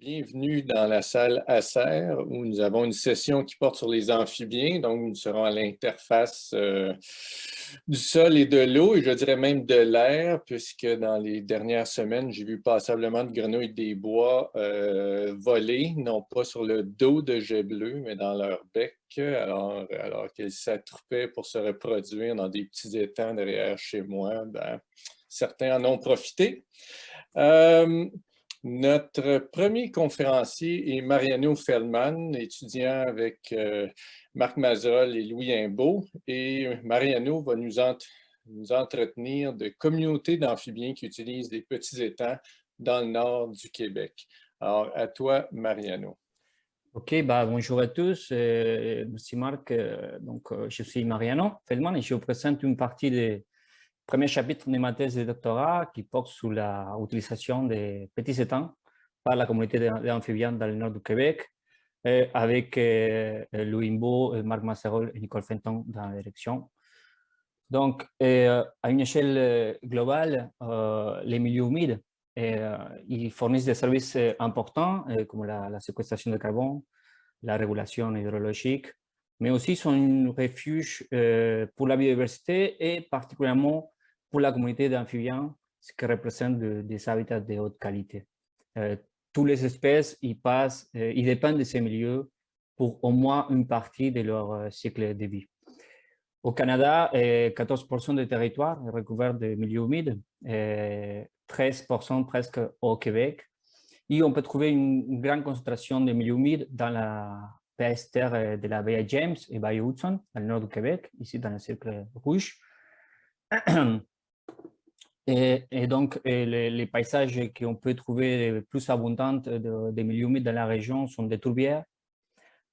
Bienvenue dans la salle Acer où nous avons une session qui porte sur les amphibiens. Donc, nous serons à l'interface du sol et de l'eau, et je dirais même de l'air, puisque dans les dernières semaines, j'ai vu passablement de grenouilles des bois voler, non pas sur le dos de jets bleus, mais dans leur bec, alors qu'elles s'attroupaient pour se reproduire dans des petits étangs derrière chez moi. Certains en ont profité. Notre premier conférencier est Mariano Feldman, étudiant avec Marc Mazol et Louis Imbeau. Et Mariano va nous entretenir de communautés d'amphibiens qui utilisent des petits étangs dans le nord du Québec. Alors, à toi, Mariano. Ok, bonjour à tous. Merci Marc. Je suis Mariano Feldman et je vous présente une partie du premier chapitre de ma thèse de doctorat qui porte sur l'utilisation des petits étangs par la communauté d'amphibiens dans le nord du Québec avec Louis Imbeau, Marc Masserol et Nicole Fenton dans la direction. Donc, à une échelle globale, les milieux humides ils fournissent des services importants comme la séquestration de carbone, la régulation hydrologique, mais aussi sont un refuge pour la biodiversité et particulièrement pour la communauté d'amphibiens, ce qui représente des habitats de haute qualité. Toutes les espèces ils dépendent de ces milieux pour au moins une partie de leur cycle de vie. Au Canada, 14% du territoire est recouvert de milieux humides, 13% presque au Québec. Et on peut trouver une grande concentration de milieux humides dans la baie terre de la baie James et baie Hudson, dans le nord du Québec, ici dans le cercle rouge. Et donc, les paysages qu'on peut trouver plus abondants des milieux humides dans la région sont des tourbières,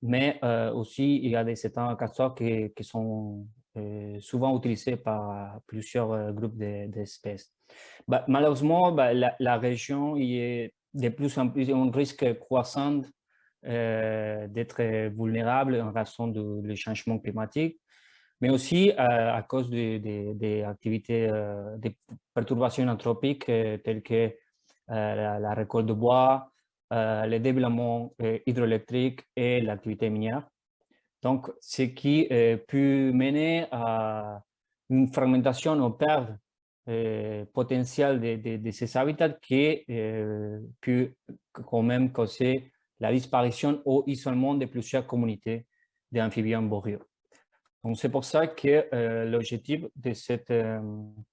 mais aussi il y a des étangs à castor qui sont souvent utilisés par plusieurs groupes d'espèces. Malheureusement, la région il est de plus en plus un risque croissant d'être vulnérable en raison du changement climatique, mais aussi à cause des activités, des perturbations anthropiques telles que la récolte de bois, le développement hydroélectrique et l'activité minière. Donc, ce qui peut mener à une fragmentation ou perte potentielle de ces habitats qui peut quand même causer la disparition ou isolement de plusieurs communautés d'amphibiens boréaux. Donc, c'est pour ça que l'objectif de ce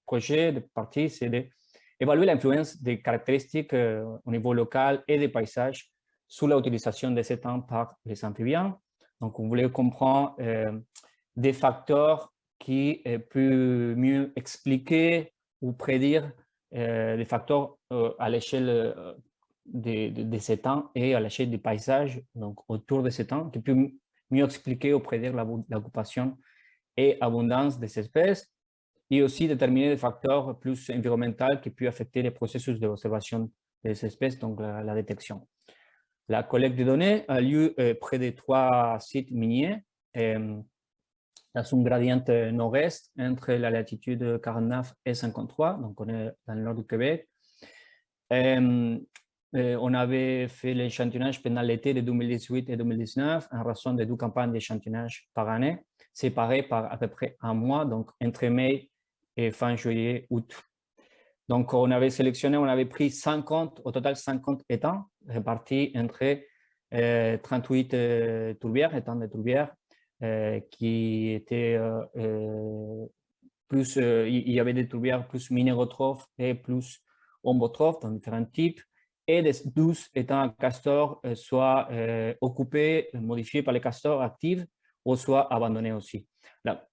projet de partie, c'est d'évaluer l'influence des caractéristiques au niveau local et des paysages sur l'utilisation des étangs par les amphibiens. Donc, on voulait comprendre des facteurs qui peuvent mieux expliquer ou prédire les facteurs à l'échelle des étangs et à l'échelle des paysages, donc autour des étangs, qui peuvent mieux expliquer ou prédire l'occupation et abondance des espèces, et aussi déterminer des facteurs plus environnementaux qui peuvent affecter les processus d'observation des espèces, donc la détection. La collecte de données a lieu près de 3 sites miniers dans un gradient nord-est entre la latitude 49 et 53, donc on est dans le nord du Québec. On avait fait l'échantillonnage pendant l'été de 2018 et 2019 en raison de 2 campagnes d'échantillonnage par année, séparées par à peu près un mois, donc entre mai et fin juillet, août. Donc, on avait sélectionné, on avait pris 50, au total 50 étangs répartis entre 38 tourbières, étangs de tourbières, qui étaient plus, il y avait des tourbières plus minérotrophes et plus ombotrophes, dans différents types, et des 12 étangs à castors, soit occupés, modifiés par les castors actifs, ou soit abandonnés aussi.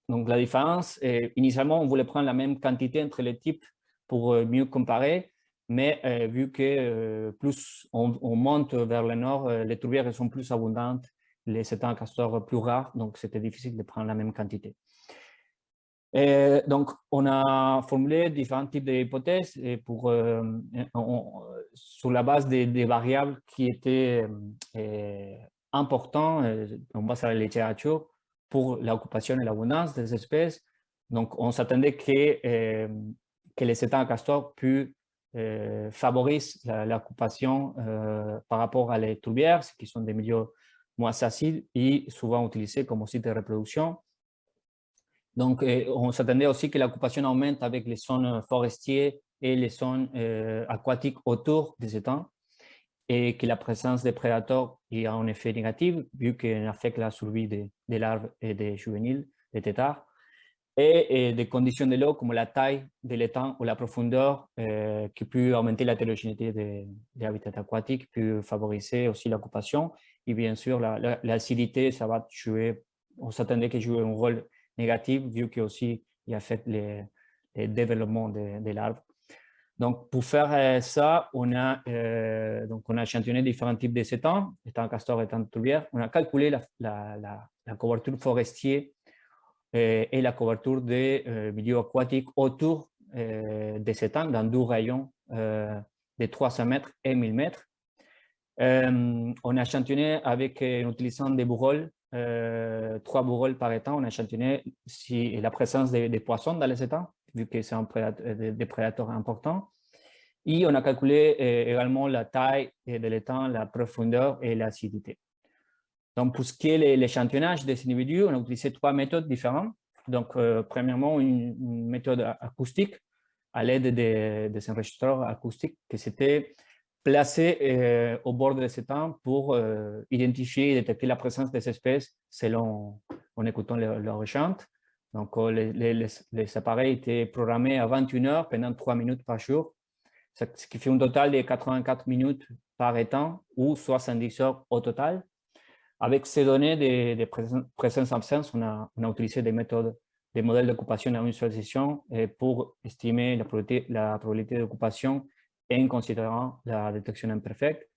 Donc, la différence, initialement, on voulait prendre la même quantité entre les types pour mieux comparer, mais vu que plus on monte vers le nord, les tourbières sont plus abondantes, les étangs à castors plus rares, donc c'était difficile de prendre la même quantité. Donc, on a formulé différents types d'hypothèses sur la base des variables qui étaient importantes en base à la littérature pour l'occupation et l'abondance des espèces. Donc, on s'attendait que les étangs à castors puissent favorisent l'occupation par rapport à les tourbières, qui sont des milieux moins acides et souvent utilisés comme site de reproduction. Donc, on s'attendait aussi que l'occupation aumente avec les zones forestières et les zones aquatiques autour des étangs et que la présence des prédateurs y a un effet négatif vu qu'elle affecte la survie des larves et des juvéniles, des têtards. Et des conditions de l'eau comme la taille de l'étang ou la profondeur qui peut augmenter l'hétérogénéité des habitats aquatiques, peut favoriser aussi l'occupation. Et bien sûr, l'acidité, ça va jouer, on s'attendait qu'elle joue un rôle négatif vu qu'aussi il affecte le développement des larves. Donc, pour faire ça, on a échantillonné différents types de étangs, étangs castor, étangs tourbières. On a calculé la couverture forestière et la couverture des milieux aquatiques autour des étangs dans 2 rayons de 300 mètres et 1000 mètres. On a échantillonné en utilisant des bourrelles, 3 bourrelles par étang. On a échantillonné la présence des poissons dans les étangs, vu que c'est des prédateurs importants. Et on a calculé également la taille de l'étang, la profondeur et l'acidité. Donc, pour ce qui est l'échantillonnage des individus, on a utilisé 3 méthodes différentes. Donc, premièrement, une méthode acoustique à l'aide des enregistreurs acoustiques qui s'étaient placés au bord des étangs pour identifier et détecter la présence des espèces en écoutant leur chante. Donc, les appareils étaient programmés à 21 heures pendant 3 minutes par jour, ce qui fait un total de 84 minutes par étang ou 70 heures au total. Avec ces données de présence-absence, on a utilisé des modèles d'occupation à une seule session pour estimer la probabilité d'occupation en considérant la détection imperfecte.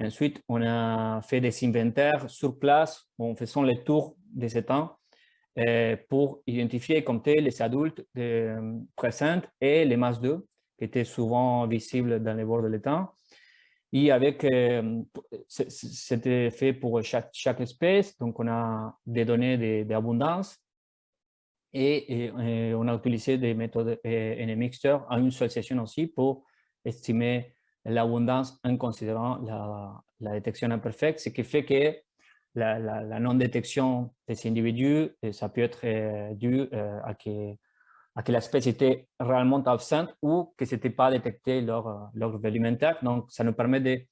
Ensuite, on a fait des inventaires sur place en faisant le tour des étangs pour identifier et compter les adultes présents et les masses d'œufs qui étaient souvent visibles dans les bords de l'étang. Et c'était fait pour chaque espèce, donc on a des données d'abondance et on a utilisé des méthodes NMixter à une seule session aussi pour estimer l'abondance en considérant la détection imperfecte, ce qui fait que la non-détection des individus, ça peut être dû à que l'espèce était réellement absente ou que ce n'était pas détecté leur alimentaire. Donc, ça nous permet de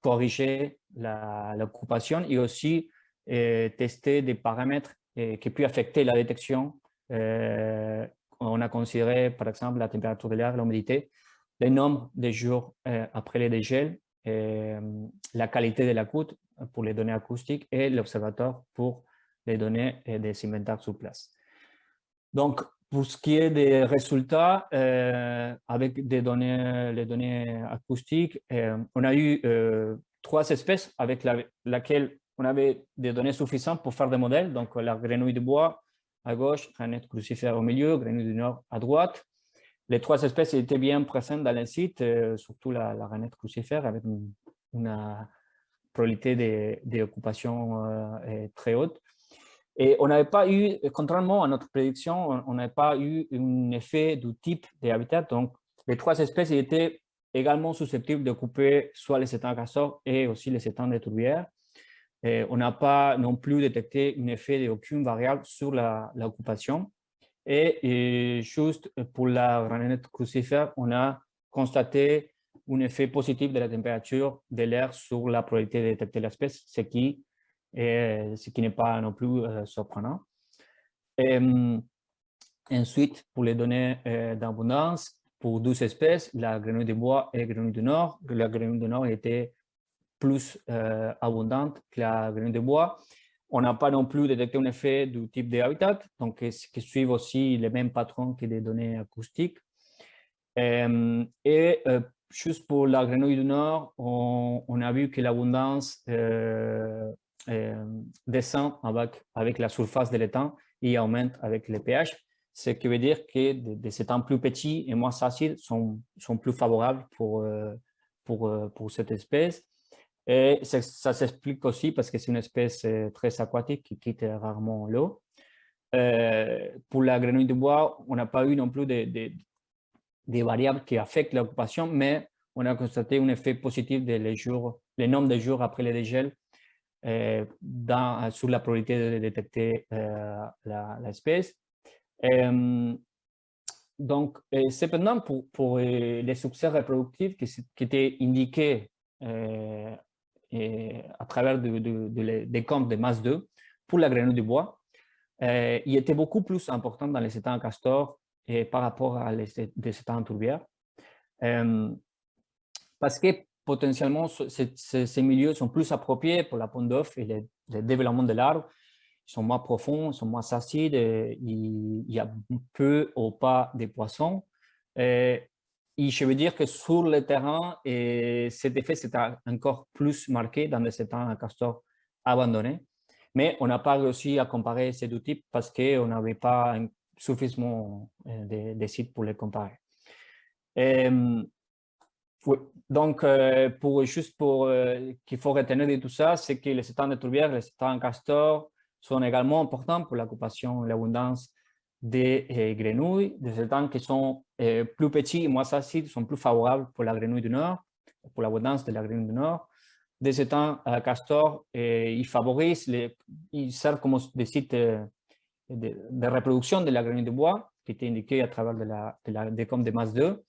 corriger l'occupation et aussi tester des paramètres qui peuvent affecter la détection. On a considéré, par exemple, la température de l'air, l'humidité, le nombre de jours après les dégels, la qualité de la goutte pour les données acoustiques et l'observateur pour les données des inventaires sur place. Donc, pour ce qui est des résultats, avec les données acoustiques, on a eu 3 espèces avec laquelle on avait des données suffisantes pour faire des modèles. Donc, la grenouille de bois à gauche, rainette crucifère au milieu, grenouille du nord à droite. Les 3 espèces étaient bien présentes dans le site, surtout la rainette crucifère avec une probabilité d'occupation très haute. Et on n'avait pas eu, contrairement à notre prédiction, on n'avait pas eu un effet du type d'habitat. Donc, les 3 espèces étaient également susceptibles d'occuper soit les étangs castors et aussi les étangs de tourbières. On n'a pas non plus détecté un effet d'aucune variable sur l'occupation. Et juste pour la rainette crucifère, on a constaté un effet positif de la température de l'air sur la probabilité de détecter l'espèce, ce qui n'est pas non plus surprenant. Ensuite, pour les données d'abondance, pour 12 espèces, la grenouille de bois et la grenouille du nord, la grenouille du nord était plus abondante que la grenouille de bois. On n'a pas non plus détecté un effet du type d'habitat, donc qui suivent aussi les mêmes patrons que des données acoustiques. Juste pour la grenouille du nord, on a vu que l'abondance descend avec la surface de l'étang et augmente avec le pH, ce qui veut dire que des étangs plus petits et moins acides sont plus favorables pour cette espèce. Et ça s'explique aussi parce que c'est une espèce très aquatique qui quitte rarement l'eau. Pour la grenouille de bois, on n'a pas eu non plus des variables qui affectent l'occupation, mais on a constaté un effet positif le nombre de jours après le dégel sur la probabilité de détecter l'espèce. Donc, cependant, pour les succès reproductifs qui étaient indiqués à travers des comptes de masse 2 pour la grenouille du bois, il était beaucoup plus important dans les étangs castor par rapport à les étangs en tourbière. Parce que potentiellement, ces milieux sont plus appropriés pour la ponte d'œufs et le développement de l'arbre. Ils sont moins profonds, ils sont moins acides, il y a peu ou pas de poissons. Et je veux dire que sur le terrain, cet effet s'est encore plus marqué dans les étangs castor abandonnés. Mais on n'a pas réussi à comparer ces deux types parce qu'on n'avait pas suffisamment de sites pour les comparer. Donc, qu'il faut retenir de tout ça, c'est que les étangs de tourbière, les étangs castor sont également importants pour l'occupation et l'abondance des grenouilles. Des étangs qui sont plus petits et moins acides sont plus favorables pour la grenouille du Nord, pour l'abondance de la grenouille du Nord. Des étangs castor, ils servent comme des sites de reproduction de la grenouille de bois, qui était indiqué à travers des comptes de masse 2.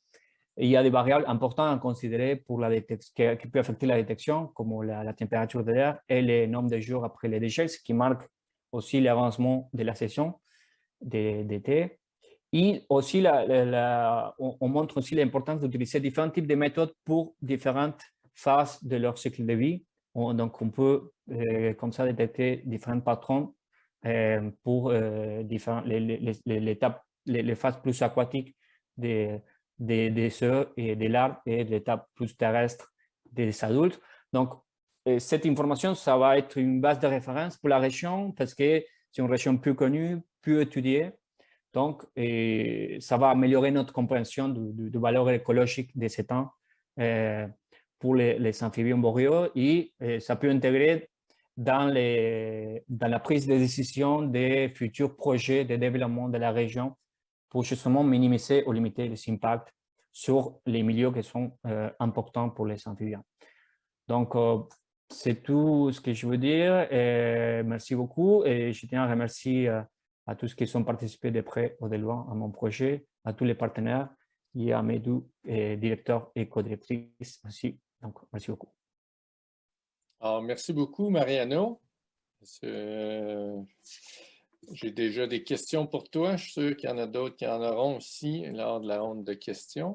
Et il y a des variables importantes à considérer pour qui peuvent affecter la détection, comme la température de l'air et le nombre de jours après les dégels, ce qui marque aussi l'avancement de la saison d'été. Et aussi, on montre aussi l'importance d'utiliser différents types de méthodes pour différentes phases de leur cycle de vie. Donc, on peut comme ça détecter différents patrons pour les phases plus aquatiques des œufs et des larves et l'étape plus terrestre des adultes. Donc, cette information, ça va être une base de référence pour la région parce que c'est une région plus connue, plus étudiée. Donc, ça va améliorer notre compréhension de valeur écologique des étangs pour les amphibiens boréaux et ça peut intégrer dans la prise de décision des futurs projets de développement de la région pour justement minimiser ou limiter les impacts sur les milieux qui sont importants pour les amphibiens. Donc, c'est tout ce que je veux dire. Merci beaucoup et je tiens à remercier à tous ceux qui ont participé de près ou de loin à mon projet, à tous les partenaires et à mes deux directeurs et co-directrices aussi. Donc, merci beaucoup. Alors, merci beaucoup, Mariano. J'ai déjà des questions pour toi. Je suis sûr qu'il y en a d'autres qui en auront aussi lors de la ronde de questions.